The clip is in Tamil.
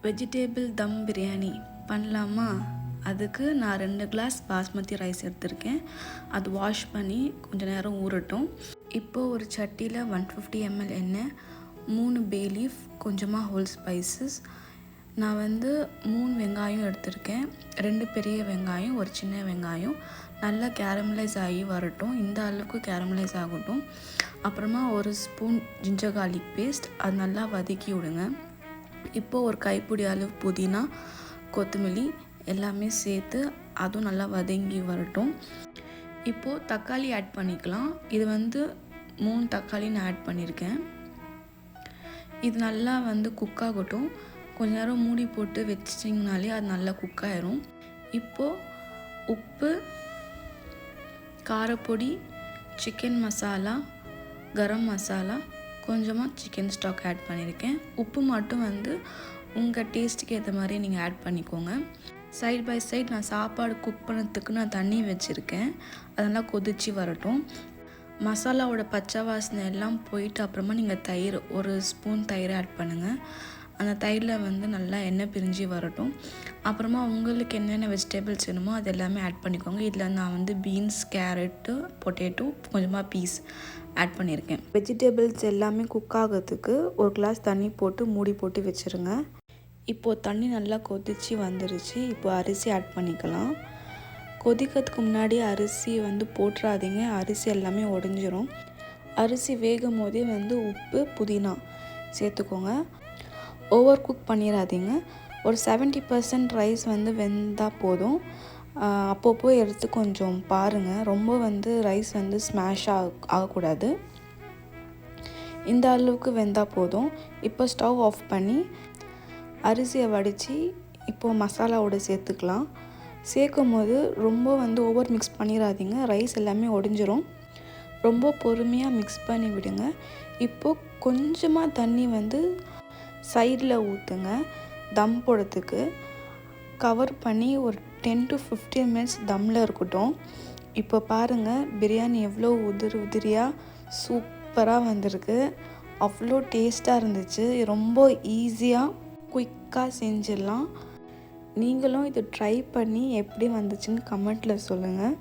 வெஜிடேபிள் தம் பிரியாணி பண்ணலாமா? அதுக்கு நான் 2 கிளாஸ் பாஸ்மதி ரைஸ் எடுத்திருக்கேன். அது வாஷ் பண்ணி கொஞ்சம் நேரம் ஊறட்டும். இப்போது ஒரு சட்டியில் 150 ml எண்ணெய், 3 பே லீஃப், கொஞ்சமாக ஹோல் ஸ்பைசஸ். நான் 3 வெங்காயம் எடுத்திருக்கேன். 2 பெரிய வெங்காயம், ஒரு சின்ன வெங்காயம். நல்லா கேரமலைஸ் ஆகி வரட்டும். இந்த அளவுக்கு கேரமலைஸ் ஆகட்டும். அப்புறமா ஒரு ஸ்பூன் ஜிஞ்சர் கார்லிக் பேஸ்ட், அது நல்லா வதக்கி விடுங்க. இப்போது ஒரு கைப்பிடி அளவு புதினா, கொத்தமல்லி எல்லாமே சேர்த்து அதுவும் நல்லா வதங்கி வரட்டும். இப்போது தக்காளி ஆட் பண்ணிக்கலாம். இது 3 தக்காளி நான் ஆட் பண்ணியிருக்கேன். இது நல்லா குக் ஆகட்டும். கொஞ்ச நேரம் மூடி போட்டு வச்சிட்டிங்கனாலே அது நல்லா குக் ஆயிரும். இப்போது உப்பு, காரப்பொடி, சிக்கன் மசாலா, கரம் மசாலா, கொஞ்சமாக சிக்கன் ஸ்டாக் ஆட் பண்ணியிருக்கேன். உப்பு மட்டும் உங்கள் டேஸ்ட்டுக்கு ஏற்ற மாதிரி நீங்கள் ஆட் பண்ணிக்கோங்க. சைட் பை சைட் நான் சாப்பாடு குக் பண்ணுறதுக்கு நான் தண்ணி வச்சுருக்கேன். அதெல்லாம் கொதித்து வரட்டும். மசாலாவோட பச்சை வாசனை எல்லாம் போயிட்டு அப்புறமா நீங்கள் தயிர், ஒரு ஸ்பூன் தயிர் ஆட் பண்ணுங்கள். அந்த தயிரில் நல்லா எண்ணெய் பிரிஞ்சு வரட்டும். அப்புறமா உங்களுக்கு என்னென்ன வெஜிடபிள்ஸ் வேணுமோ அது எல்லாமே ஆட் பண்ணிக்கோங்க. இதில் நான் பீன்ஸ், கேரட்டு, பொட்டேட்டோ, கொஞ்சமாக பீஸ் ஆட் பண்ணியிருக்கேன். வெஜிடபிள்ஸ் எல்லாமே குக் ஆகிறதுக்கு ஒரு கிளாஸ் தண்ணி போட்டு மூடி போட்டு வச்சுருங்க. இப்போது தண்ணி நல்லா கொதித்து வந்துருச்சு. இப்போது அரிசி ஆட் பண்ணிக்கலாம். கொதிக்கிறதுக்கு முன்னாடி அரிசி போட்டுறாதீங்க. அரிசி எல்லாமே உடஞ்சிரும். அரிசி வேகும் போதே உப்பு, புதினா சேர்த்துக்கோங்க. ஓவர் குக் பண்ணிடாதீங்க. ஒரு 70% ரைஸ் வெந்தால் போதும். அப்பப்போ எடுத்து கொஞ்சம் பாருங்கள். ரொம்ப ரைஸ் ஸ்மாஷ் ஆகக்கூடாது. இந்த அளவுக்கு வெந்தால் போதும். இப்போ ஸ்டவ் ஆஃப் பண்ணி அரிசியை வடித்து இப்போது மசாலாவோடு சேர்த்துக்கலாம். சேர்க்கும் போது ரொம்ப ஓவர் மிக்ஸ் பண்ணிடாதீங்க. ரைஸ் எல்லாமே உடஞ்சிரும். ரொம்ப பொறுமையாக மிக்ஸ் பண்ணி விடுங்க. இப்போது கொஞ்சமாக தண்ணி சைடில் ஊற்றுங்க. தம் போடுறதுக்கு கவர் பண்ணி ஒரு 10 to 15 minutes தம்மில் இருக்கட்டும். இப்போ பாருங்கள், பிரியாணி எவ்வளோ உதிரியாக சூப்பராக வந்திருக்கு. அவ்வளோ டேஸ்ட்டாக இருந்துச்சு. ரொம்ப ஈஸியாக குயிக்காக செஞ்சிடலாம். நீங்களும் இது ட்ரை பண்ணி எப்படி வந்துச்சுன்னு கமெண்ட்டில் சொல்லுங்கள்.